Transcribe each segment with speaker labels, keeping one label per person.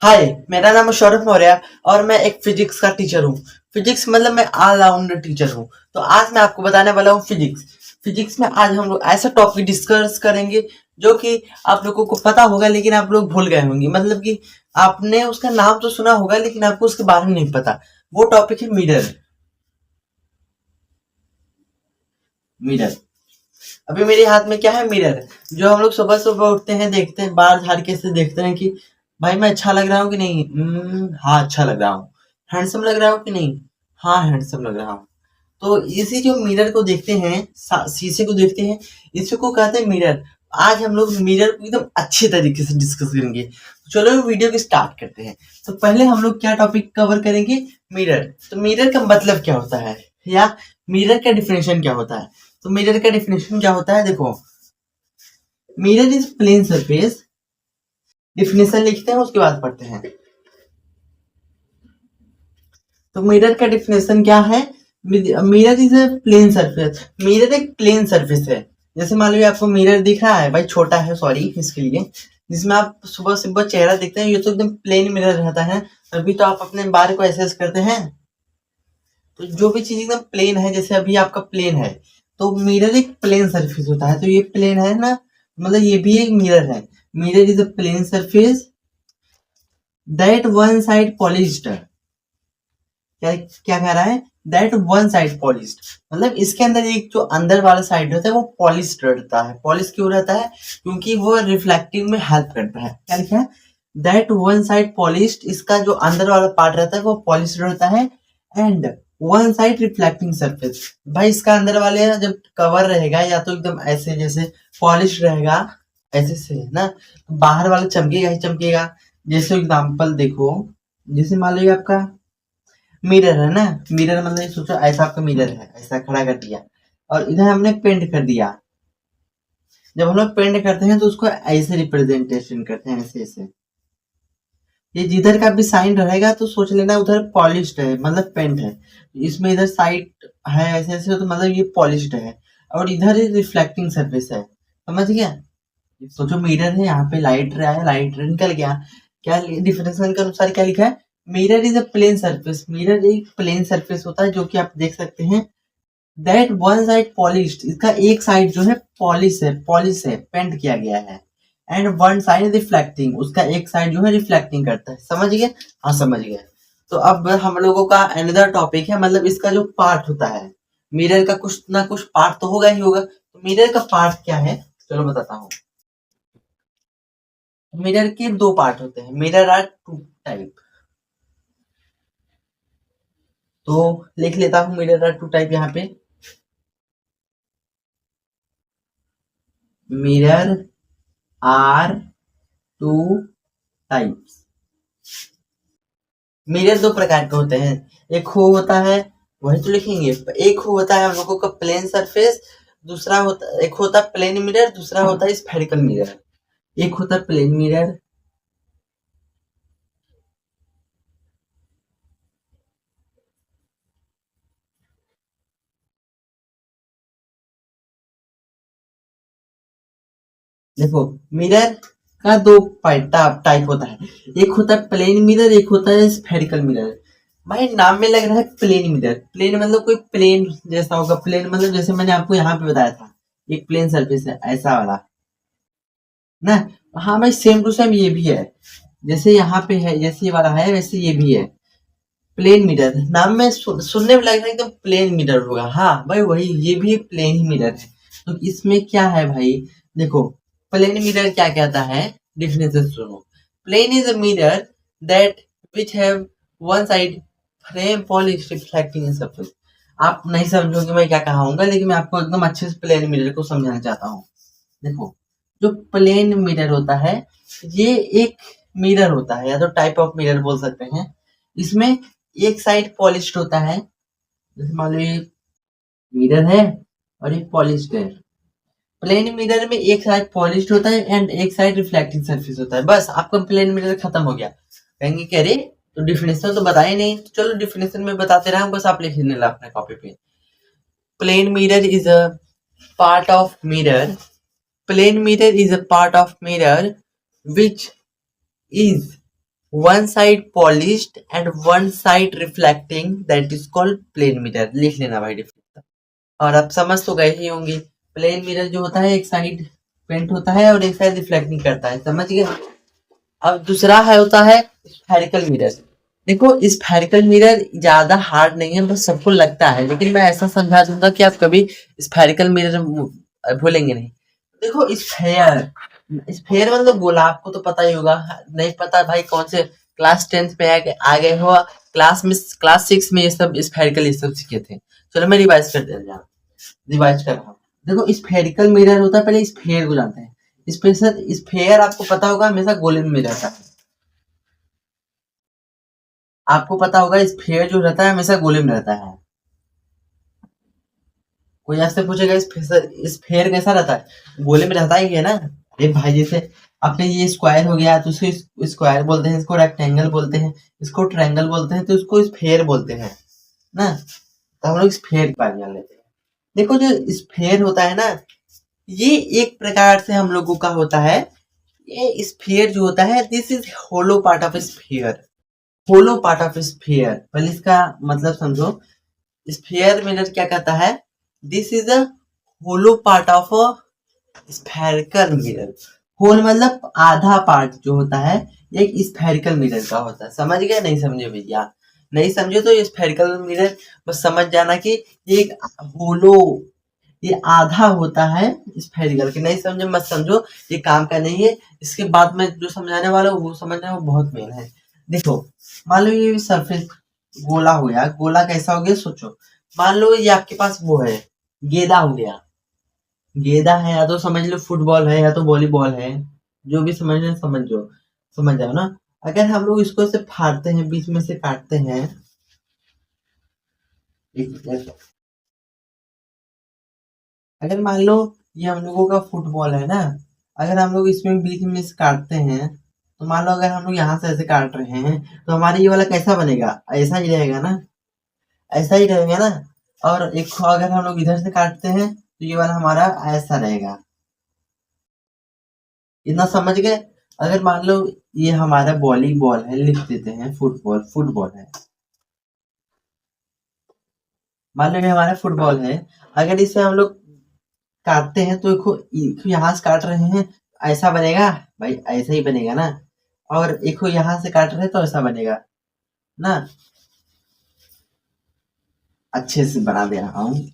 Speaker 1: हाय, मेरा नाम है सौरभ मौर्य और मैं एक फिजिक्स का टीचर हूँ। फिजिक्स मतलब मैं ऑलराउंडर टीचर हूँ। तो आज मैं आपको बताने वाला हूँ फिजिक्स। फिजिक्स में आज हम लोग ऐसा टॉपिक डिस्कस करेंगे जो कि आप लोगों को पता होगा लेकिन आप लोग भूल गए होंगे। मतलब कि आपने उसका नाम तो सुना होगा लेकिन आपको उसके बारे में नहीं पता। वो टॉपिक है मिरर। मिरर। अभी मेरे हाथ में क्या है? मिरर। जो हम लोग सुबह सुबह उठते हैं, देखते हैं, बाहर झाड़ के से देखते हैं कि भाई मैं अच्छा लग रहा हूँ कि नहीं। हाँ, अच्छा लग रहा हूँ। हैंडसम लग रहा हूँ कि नहीं। हाँ, हैंडसम लग रहा हूँ। तो इसी जो मिरर को देखते हैं, शीशे को देखते हैं, इसी को कहते हैं मिरर। आज हम लोग मिरर को एकदम अच्छे तरीके से डिस्कस करेंगे। तो चलो वीडियो की स्टार्ट करते हैं। तो पहले हम लोग क्या टॉपिक कवर करेंगे? मिरर। तो मिरर का मतलब क्या होता है, या मिरर का डिफिनेशन क्या होता है? तो मिरर का डिफिनेशन क्या होता है, देखो। Mirror is plane surface. Definition लिखते हैं, उसके बाद पढ़ते हैं। तो मिरर का डिफिनेशन क्या है? Mirror is a plane surface. Mirror एक प्लेन सरफेस है। जैसे मान लीजिए आपको मिरर दिख रहा है, भाई छोटा है, सॉरी इसके लिए, जिसमें आप सुबह सुबह चेहरा देखते हैं, ये तो एकदम प्लेन मिरर रहता है। तभी तो आप अपने बार को एसेस करते हैं। तो जो भी चीज एकदम प्लेन है, जैसे अभी आपका प्लेन है, तो मिरर एक प्लेन सरफेस होता है। तो ये प्लेन है ना, मतलब ये भी एक मिरर है। Mirror is a plane surface that one side polished. क्या क्या कह रहा है? दैट वन साइड पॉलिश्ड, मतलब इसके अंदर एक जो अंदर वाला साइड होता है वो पॉलिश्ड रहता है। पॉलिश क्यों रहता है? क्योंकि वो रिफ्लेक्टिंग में हेल्प करता है। क्या लिखा है? दैट वन साइड पॉलिश्ड, इसका जो अंदर वाला पार्ट रहता है वो पॉलिश्ड रहता है। And one side reflecting surface, भाई इसका अंदर वाले जब कवर रहेगा या तो एकदम ऐसे जैसे पॉलिश रहेगा, ऐसे से है ना, बाहर वाला चमकेगा ही चमकेगा। जैसे एग्जांपल देखो, जैसे मान लीजिए आपका मिरर है ना। मिरर मतलब ये सोचो, ऐसा आपका मिरर है, ऐसा खड़ा कर दिया और इधर हमने पेंट कर दिया। जब हम लोग पेंट करते हैं तो उसको ऐसे रिप्रेजेंटेशन करते हैं, ऐसे ऐसे। ये जिधर का भी साइन रहेगा तो सोच लेना उधर पॉलिश्ड है, मतलब पेंट है। इसमें इधर साइड है ऐसे ऐसे, तो मतलब ये पॉलिश्ड है। और इधर रिफ्लेक्टिंग सरफेस है। समझ गया? सोचो मिरर है, यहाँ पे लाइट रहा है, लाइट निकल गया। क्या डिफिनेशन के अनुसार क्या लिखा है? Mirror is a plane surface. Mirror एक प्लेन सरफेस होता है जो कि आप देख सकते हैं। दैट वन साइड पॉलिश्ड, इसका एक साइड जो है पॉलिश है, पेंट किया गया है। एंड वन साइड रिफ्लेक्टिंग, उसका एक साइड जो है रिफ्लेक्टिंग करता है। समझ गए? हाँ, समझ गए। तो अब हम लोगों का अनदर टॉपिक है, मतलब इसका जो पार्ट होता है। मिरर का कुछ ना कुछ पार्ट तो होगा ही होगा। तो मिरर का पार्ट क्या है, चलो बताता हूँ। मिरर के दो पार्ट होते हैं। Mirror are two type. तो लिख लेता हूँ मिरर आर टू टाइप यहाँ पे। Mirror are two types. Mirror दो प्रकार के होते हैं। एक हो होता है, वही तो लिखेंगे। एक हो होता है हम लोगों का प्लेन सरफेस। दूसरा होता, एक होता है प्लेन मिरर, दूसरा होता है स्फेरिकल मिरर। एक होता है प्लेन मिरर। देखो, मिरर का दो टाइप होता है। एक होता है प्लेन मिरर, एक होता है स्फेरिकल मिरर। भाई नाम में लग रहा है प्लेन मिरर। प्लेन मतलब कोई प्लेन जैसा होगा। प्लेन मतलब जैसे मैंने आपको यहाँ पे बताया था, एक प्लेन सरफेस है ऐसा वाला ना। हाँ भाई, सेम टू सेम ये भी है। जैसे यहाँ पे है, जैसे ये वाला है, वैसे ये भी है। प्लेन मिरर नाम में सुनने में लग रहा है एकदम प्लेन मिरर होगा। हाँ भाई, वही ये भी प्लेन ही मिरर है। तो इसमें क्या है भाई, देखो। प्लेन मिरर क्या कहता है, डिफिनेशन सुनो। Plane is a mirror that which have one side frame polish reflecting surface. आप नहीं समझोगे मैं क्या कहूंगा, लेकिन मैं आपको एकदम अच्छे से प्लेन मिरर को समझाना चाहता हूँ। देखो, जो प्लेन मिरर होता है, ये एक मिरर होता है, या तो टाइप ऑफ मिरर बोल सकते हैं। इसमें एक साइड पॉलिश्ड होता है। जैसे मान लो ये मिरर है और एक पॉलिश्ड है। प्लेन मिरर में एक साइड पॉलिश्ड होता है एंड एक साइड रिफ्लेक्टिंग सरफेस होता है। बस आपका प्लेन मिरर खत्म हो गया। कहेंगे कि अरे, तो डिफिनेशन तो बताया नहीं। तो चलो डिफिनेशन में बताते रहा, बस आप लिख लेना अपने कॉपी पे। Plane mirror is a part of mirror. Plane mirror is a part of mirror which is one side polished and one side reflecting, that is called plane mirror. लिख लेना भाई डिफरेंस। और आप समझ तो गए ही होंगे, प्लेन मिरर जो होता है एक साइड पेंट होता है और एक साइड रिफ्लेक्टिंग करता है, समझ गए। अब दूसरा है होता है स्फेरिकल मिरर। देखो स्फेरिकल मिरर ज्यादा हार्ड नहीं है, बस सबको लगता है, लेकिन मैं ऐसा समझा दूंगा कि आप कभी स्फेरिकल मिरर भूलेंगे नहीं। देखो स्फेयर, स्फेयर मतलब गोला, आपको तो पता ही होगा। नहीं पता भाई कौन से क्लास 10th में आ गए हो, क्लास 6 में ये सब स्फेरिकल ये सब सीखे थे। चलो मैं रिवाइज कर दे रहा रिवाइज कर रहा हूँ। देखो स्फेरिकल मिरर होता है, पहले स्फेयर को जानते हैं। स्पेशल स्फेयर आपको पता होगा हमेशा गोले में रहता है। आपको पता होगा स्फेयर जो रहता है हमेशा गोले में रहता है। कोई आपसे पूछेगा स्फेयर कैसा रहता है, गोले में रहता ही है ना। अरे भाई जैसे अपने ये स्क्वायर हो गया तो उसको स्क्वायर बोलते हैं, इसको रेक्टेंगल बोलते हैं, इसको ट्रायंगल बोलते हैं, तो इसको स्फेयर बोलते हैं ना। तो हम लोग स्फेयर का ज्ञान लेते हैं। देखो जो स्फेयर होता है ना, ये एक प्रकार से हम लोगों का होता है। ये स्फेयर जो होता है, this is hollow part of sphere. Hollow part of sphere, पहले इसका मतलब समझो। स्फेयर मिरर क्या कहता है, this is a hollow part of spherical mirror. Hole मतलब आधा पार्ट जो होता है, ये एक स्फेरिकल मिरर का होता है। समझ गए, नहीं समझे भैया? नहीं समझे तो ये स्फेरिकल मिरर बस समझ जाना कि ये एक होलो, ये आधा होता है स्फेरिकल के। नहीं समझे मत समझो, ये काम का नहीं है। इसके बाद में जो समझाने वाला हूँ वो समझना वो बहुत मेन है। देखो मान लो ये सरफेस गोला हो गया, गोला कैसा हो गया सोचो। मान लो ये आपके पास वो है, गेंदा हो गया। गेंदा है या तो समझ लो फुटबॉल है या तो वॉलीबॉल है, जो भी समझना समझो, समझ जाओ ना। अगर हम लोग इसको ऐसे फाड़ते हैं, बीच में से काटते हैं, अगर मान लो ये हम लोगों का फुटबॉल है ना, अगर हम लोग इसमें बीच में से काटते हैं, तो मान लो अगर हम लोग यहाँ से ऐसे काट रहे हैं, तो हमारे ये वाला कैसा बनेगा, ऐसा ही रहेगा ना, ऐसा ही रहेगा ना। और एक अगर हम लोग इधर से काटते हैं तो ये वाला हमारा ऐसा रहेगा। इतना समझ गए। अगर मान लो ये हमारा वॉलीबॉल है, लिख देते हैं फुटबॉल, फुटबॉल है। मान लो ये हमारा फुटबॉल है, अगर इसे हम लोग काटते हैं तो देखो यहाँ से काट रहे हैं, ऐसा बनेगा भाई, ऐसा ही बनेगा ना। और एक यहाँ से काट रहे हैं तो ऐसा बनेगा ना। अच्छे से बना दे रहा हूँ।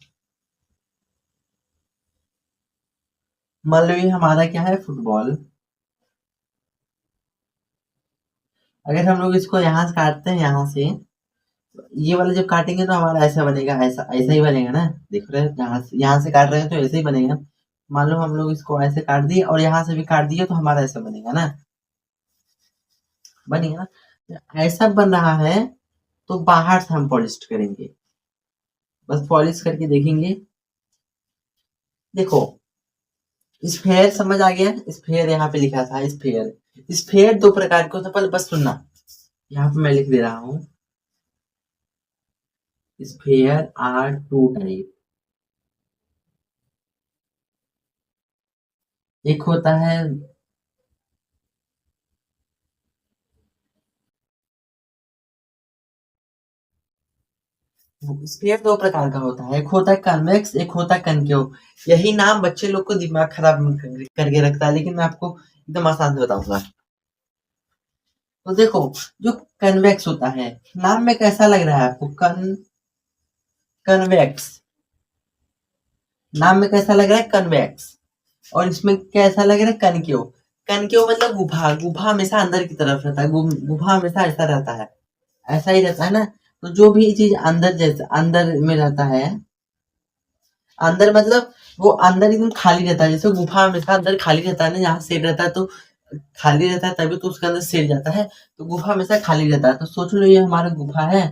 Speaker 1: मान लो ये हमारा क्या है, फुटबॉल। अगर हम लोग इसको यहाँ से काटते हैं, यहाँ से ये वाला जब काटेंगे तो हमारा ऐसा बनेगा, ऐसा ऐसा ही बनेगा ना। देख रहे हैं यहाँ से काट रहे हैं तो ऐसे ही बनेगा। मान लो हम लोग इसको ऐसे काट दिए और यहाँ से भी काट दिए तो हमारा ऐसा बनेगा ना, बनेगा ना। ऐसा बन रहा है तो बाहर से हम पॉलिश करेंगे, बस पॉलिश करके देखेंगे। देखो स्फेयर समझ आ गया, स्फेयर यहाँ पे लिखा था स्फेयर। स्फेयर दो प्रकार के होते हैं, पहले बस सुनना, यहाँ पे मैं लिख दे रहा हूँ। Sphere are two type. एक होता है, स्फीयर दो प्रकार का होता है, एक होता है कन्वेक्स, एक होता है कनकेव। यही नाम बच्चे लोग को दिमाग खराब करके रखता है, लेकिन मैं आपको एकदम आसान से बताऊंगा। तो देखो जो कन्वेक्स होता है, नाम में कैसा लग रहा है आपको, कन्वेक्स, नाम में कैसा लग रहा है कन्वेक्स। और इसमें कैसा लग रहा है कनकेव। कनकेव मतलब गुफा, गुफा हमेशा अंदर की तरफ रहता है, गुफा हमेशा ऐसा रहता है, ऐसा ही रहता है ना। तो जो भी चीज अंदर जैसे अंदर में रहता है, अंदर मतलब वो अंदर एकदम खाली रहता है, जैसे गुफा हमेशा अंदर खाली रहता है ना, जहाँ शेर रहता है तो खाली रहता है, तभी तो उसके अंदर शेर जाता है। तो गुफा हमेशा खाली रहता है, तो सोच लो ये हमारा गुफा है,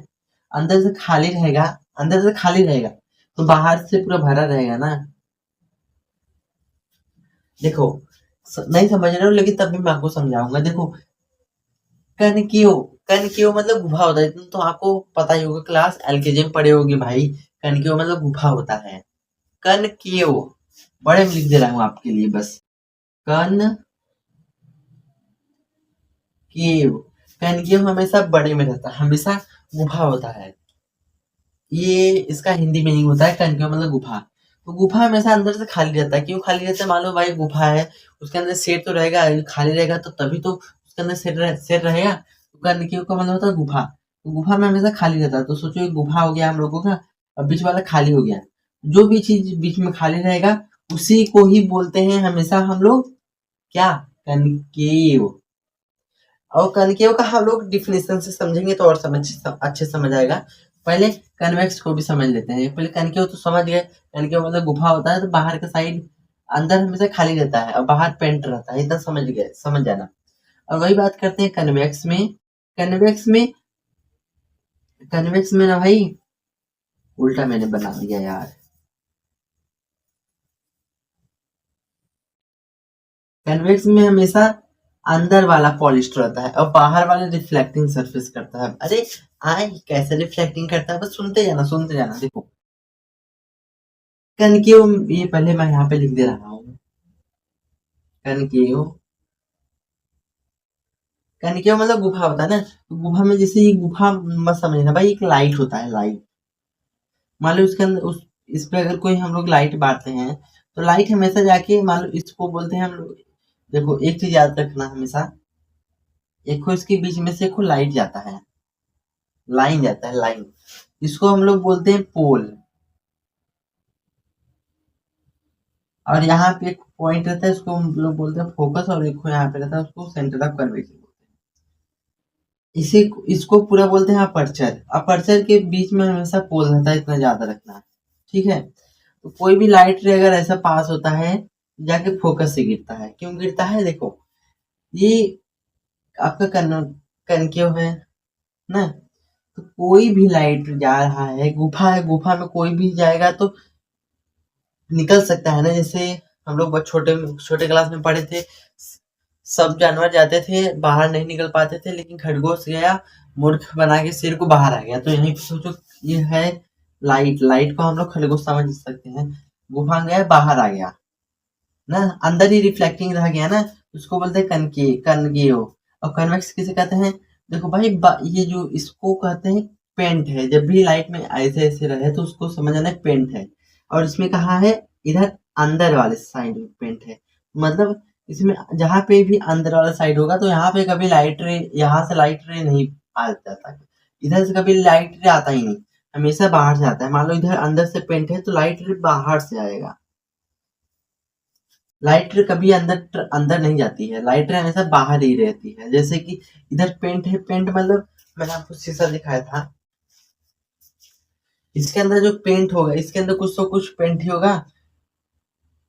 Speaker 1: अंदर से खाली रहेगा, अंदर से खाली रहेगा तो बाहर से पूरा भरा रहेगा ना। देखो नहीं समझ रहे हो लेकिन तब भी मैं आपको समझाऊंगा। देखो कनक्यू, कनक्यू मतलब गुफा होता है, इतना तो आपको पता ही होगा, क्लास एलकेजी में पढ़े होगे भाई। कनक्यू मतलब गुफा होता है, कनक्यू। बड़े में लिख दे रहा हूँ आपके लिए बस, कन केव। कनकेव हमेशा बड़े में रहता है, हमेशा गुफा होता है। ये इसका हिंदी मीनिंग होता है कनकेव मतलब गुफा। तो गुफा हमेशा अंदर से खाली रहता है। क्यों खाली रहता है? मान लो भाई गुफा है, उसके अंदर शेर तो रहेगा, खाली रहेगा तो तभी तो उसके अंदर शेर रहेगा। तो कनकेव का मतलब होता है गुफा। तो गुफा में हमेशा खाली रहता है। तो सोचो ये गुफा हो गया हम लोगों का, और बीच वाला खाली हो गया। जो भी चीज बीच में खाली रहेगा उसी को ही बोलते हैं हमेशा हम लोग क्या? कनकेव। और कनकेव का हम लोग डिफिनेशन से समझेंगे तो और अच्छे समझ आएगा। पहले कन्वेक्स को भी समझ लेते हैं। पहले कनकेव तो समझ गए, कनकेव मतलब गुफा होता है, तो बाहर का साइड अंदर हमेशा खाली रहता है और बाहर पेंट रहता है। इतना समझ गए, समझ जाना। और वही बात करते हैं कन्वेक्स में। कन्वेक्स में कन्वेक्स में ना भाई, उल्टा मैंने बना दिया यार। कन्वेक्स में हमेशा अंदर वाला पॉलिश्ड रहता है और बाहर वाला रिफ्लेक्टिंग सरफेस करता है। अरे आए कैसे रिफ्लेक्टिंग करता है, बस सुनते जाना देखो। कनकेव, ये पहले मैं यहाँ पे लिख दे रहा हूँ। कनकेव, कनकेव मतलब गुफा होता है ना। तो गुफा में जैसे ये गुफा मत समझना भाई, एक लाइट होता है, लाइट। मान लो उसके अंदर उस इस पे अगर कोई हम लोग लाइट बारते हैं तो लाइट हमेशा जाके, मान लो इसको बोलते हैं हम लोग। देखो एक चीज याद रखना हमेशा, एक को इसके बीच में से एक को लाइट जाता है, लाइन जाता है, लाइन। इसको हम लोग बोलते हैं पोल। और यहाँ पे एक पॉइंट रहता है, उसको हम लोग बोलते हैं फोकस। और एक को यहाँ पे रहता है, उसको सेंटर ऑफ कर्वेचर बोलते हैं। इसी इसको पूरा बोलते हैं अपर्चर। अपर्चर के बीच में हमेशा पोल रहता है, इतना ज्यादा रखना है। ठीक है। तो कोई भी लाइट रे अगर ऐसा पास होता है, जाके फोकस से गिरता है। क्यों गिरता है? देखो ये आपका कनकेव है ना। तो कोई भी लाइट जा रहा है, गुफा है, गुफा में कोई भी जाएगा तो निकल सकता है ना। जैसे हम लोग बहुत छोटे छोटे क्लास में पढ़े थे, सब जानवर जाते थे बाहर, नहीं निकल पाते थे, लेकिन खरगोश गया, मूर्ख बना के सिर को बाहर आ गया। तो यहीं पे सोचो, ये है लाइट। लाइट को हम लोग खरगोश समझ सकते हैं। गुफा गया, बाहर आ गया ना, अंदर ही रिफ्लेक्टिंग रह गया ना, उसको बोलते हैं कनकेव। और कन्वेक्स किसे कहते हैं? देखो भाई ये जो इसको कहते हैं पेंट है। जब भी लाइट में ऐसे ऐसे रहे तो उसको समझ आना पेंट है। और इसमें कहा है इधर अंदर वाले साइड में पेंट है। मतलब इसमें जहां पे भी अंदर वाला साइड होगा तो यहाँ पे कभी लाइट रे, यहाँ से लाइट रे नहीं आ जाता, इधर से कभी लाइट रे आता ही नहीं, हमेशा बाहर से आता है। मान लो इधर अंदर से पेंट है तो लाइट रे बाहर से आएगा। लाइट रे कभी अंदर अंदर नहीं जाती है, लाइट रे हमेशा बाहर ही रहती है। जैसे कि इधर पेंट है, पेंट मतलब मैंने आपको शीशा दिखाया था, इसके अंदर जो पेंट होगा, इसके अंदर कुछ तो कुछ पेंट ही होगा।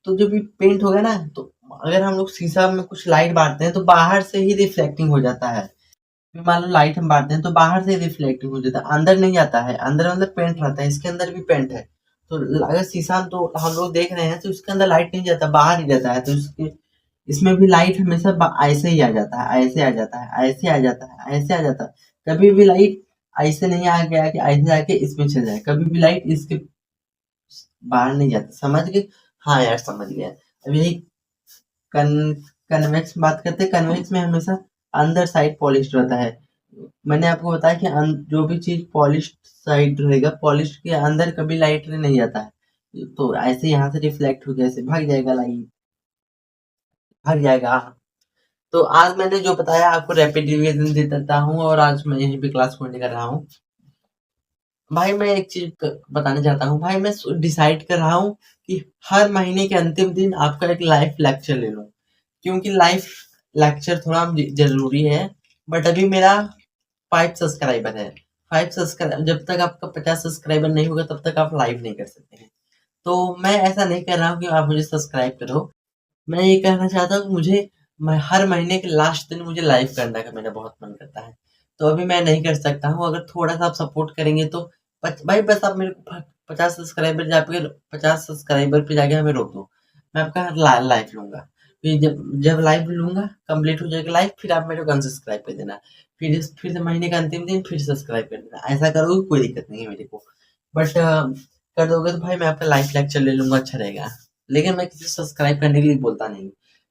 Speaker 1: तो जब भी पेंट होगा ना, तो अगर हम लोग शीशा में कुछ लाइट बारते हैं तो बाहर से ही रिफ्लेक्टिंग हो जाता है। मान लो लाइट हम बारते हैं तो बाहर से रिफ्लेक्टिंग हो जाता है, अंदर नहीं जाता है। अंदर मतलब पेंट रहता है, इसके अंदर भी पेंट है। तो अगर शीशा तो हम लोग देख रहे हैं तो इसके अंदर लाइट नहीं जाता, बाहर ही जाता है। तो इसके इसमें भी लाइट हमेशा ऐसे ही आ जाता है, ऐसे आ जाता है, ऐसे आ जाता है, ऐसे आ जाता है। कभी भी लाइट ऐसे नहीं आ गया कि ऐसे आके इसमें चल जाए, कभी भी लाइट इसके बाहर नहीं जाती। समझ गए? हाँ यार समझ गया। अब यही कन कन्वेक्स बात करते हैं। कन्वेक्स में हमेशा अंदर साइड पॉलिश रहता है। मैंने आपको बताया कि जो भी चीज पॉलिश साइड रहेगा, पॉलिश के अंदर कभी लाइट नहीं जाता है। तो ऐसे यहाँ से रिफ्लेक्ट हो जैसे भाग जाएगा, लाइट भाग जाएगा। तो आज मैंने जो बताया आपको रैपिड रिवीजन दे देता हूँ, और आज मैं यहीं पे क्लास को कर रहा हूँ। भाई मैं एक चीज बताना चाहता हूँ भाई, मैं डिसाइड कर रहा हूँ कि हर महीने के अंतिम दिन आपका एक लाइफ लेक्चर ले लूं। क्योंकि लाइफ लेक्चर थोड़ा जरूरी है। बट अभी मेरा 5 सब्सक्राइबर है। 5 सब्सक्राइबर, जब तक आपका 50 सब्सक्राइबर नहीं होगा तब तक आप लाइव नहीं कर सकते हैं। तो मैं ऐसा नहीं कर रहा हूँ कि आप मुझे सब्सक्राइब करो। मैं ये कहना चाहता हूँ कि मैं हर महीने के लास्ट दिन मुझे लाइव करने का मेरा बहुत मन करता है। तो अभी मैं नहीं कर सकता हूँ। अगर थोड़ा सा आप सपोर्ट करेंगे तो भाई बस आप मेरे को 50 सब्सक्राइबर पे जाके हमें रोक दो, मैं आपका लाइव लूंगा। फिर जब जब लाइव लूंगा, कंप्लीट हो जाएगा लाइव, फिर आप मेरे को अनसब्सक्राइब कर देना। फिर से महीने का अंतिम दिन फिर सब्सक्राइब कर देना। ऐसा करोगे कोई दिक्कत नहीं है मेरे को। बट कर दोगे तो भाई मैं आपका लाइव लेक्चर ले लूंगा, अच्छा रहेगा। लेकिन मैं किसी सब्सक्राइब करने के लिए बोलता नहीं।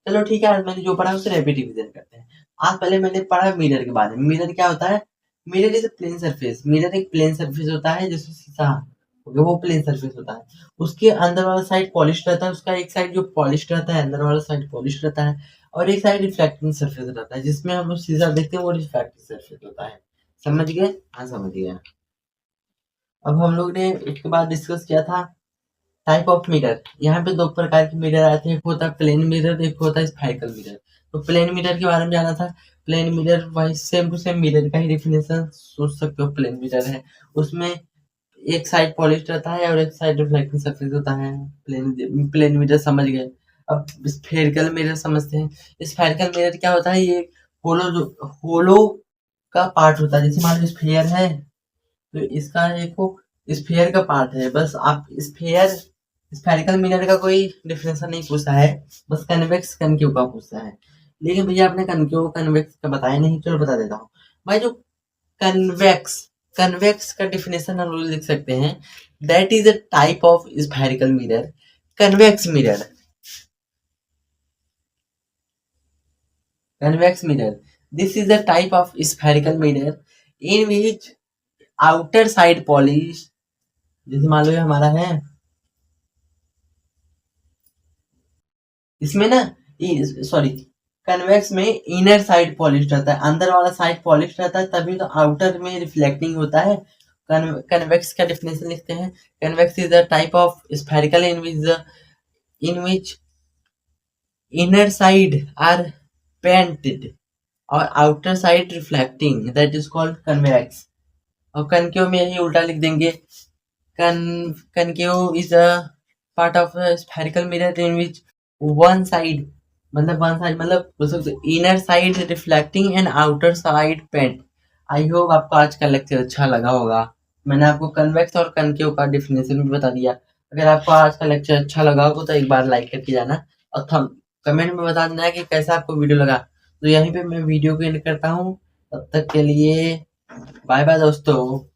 Speaker 1: चलो ठीक है, आज मैंने जो पढ़ा उसे रैपिड रिवीजन करते हैं। आज पहले मैंने पढ़ा मिरर के बारे में। मिरर क्या होता है? Mirror is plane surface. Mirror एक प्लेन सरफेस होता है, जैसे शीशा हो गया, वो प्लेन सरफेस होता है। उसके अंदर वाला साइड पॉलिश रहता है, उसका एक साइड जो पॉलिश रहता है, अंदर वाला साइड पॉलिश रहता है, और एक साइड रिफ्लेक्टिंग सरफेस रहता है, जिसमें हम लोग शीशा देखते हैं, वो रिफ्लेक्टिंग सरफेस होता है। समझ गए? हाँ समझ गए। अब हम लोग ने उसके बाद डिस्कस किया था टाइप ऑफ मिरर। यहाँ पे दो प्रकार के मिरर आते हैं, एक होता है प्लेन मिरर, एक होता है स्फेरिकल मिरर। तो प्लेन मिरर के बारे में जाना था। प्लेन मिरर वही सेम टू सेम मिरर का ही डेफिनेशन सोच सकते हो, प्लेन मिरर है। उसमें एक साइड पॉलिश रहता है और एक साइड रिफ्लेक्टिंग सरफेस होता है। प्लेन मिरर समझ गए। अब स्फेरिकल मिरर समझते हैं। स्फेरिकल मिरर क्या होता है? ये होलो का पार्ट होता है। जैसे मान लो स्फेयर है, तो इसका एक स्फेयर का पार्ट है। बस आप स्फेरिकल मिरर का कोई डिफिनेशन नहीं पूछा है, बस कन्वेक्स कनकेव का पूछा है। लेकिन भैया आपने कनकेव कन्वेक्स का बताया नहीं, चलो बता देता हूँ। भाई जो कन्वेक्स कन्वेक्स का डिफिनेशन हम लोग लिख सकते हैं, that is a type of spherical mirror. Convex mirror, convex mirror, this is a type of spherical mirror in which outer side polish, जैसे मान लो ये हमारा है, इसमें ना सॉरी, कन्वेक्स में इनर साइड पॉलिश रहता है, अंदर वाला साइड पॉलिश रहता है, तभी तो आउटर में रिफ्लेक्टिंग होता है। कन्वेक्स का डेफिनेशन लिखते हैं। Convex is the type of spherical in which inner side are painted और outer side reflecting, that is called convex. और कनकेव में यही उल्टा लिख देंगे। concave is a part of a spherical mirror in which one side मतलब बोल सकते inner side reflecting and outer side paint. I hope आपको आज का लेक्चर अच्छा लगा होगा। मैंने आपको कन्वेक्स और कनकेव का डिफिनेशन भी बता दिया। अगर आपको आज का लेक्चर अच्छा लगा हो तो एक बार लाइक करके जाना, और कमेंट में बता देना कि कैसा आपको वीडियो लगा। तो यहीं पे मैं वीडियो को एंड करता हूँ। तब तक के लिए बाय बाय दोस्तों।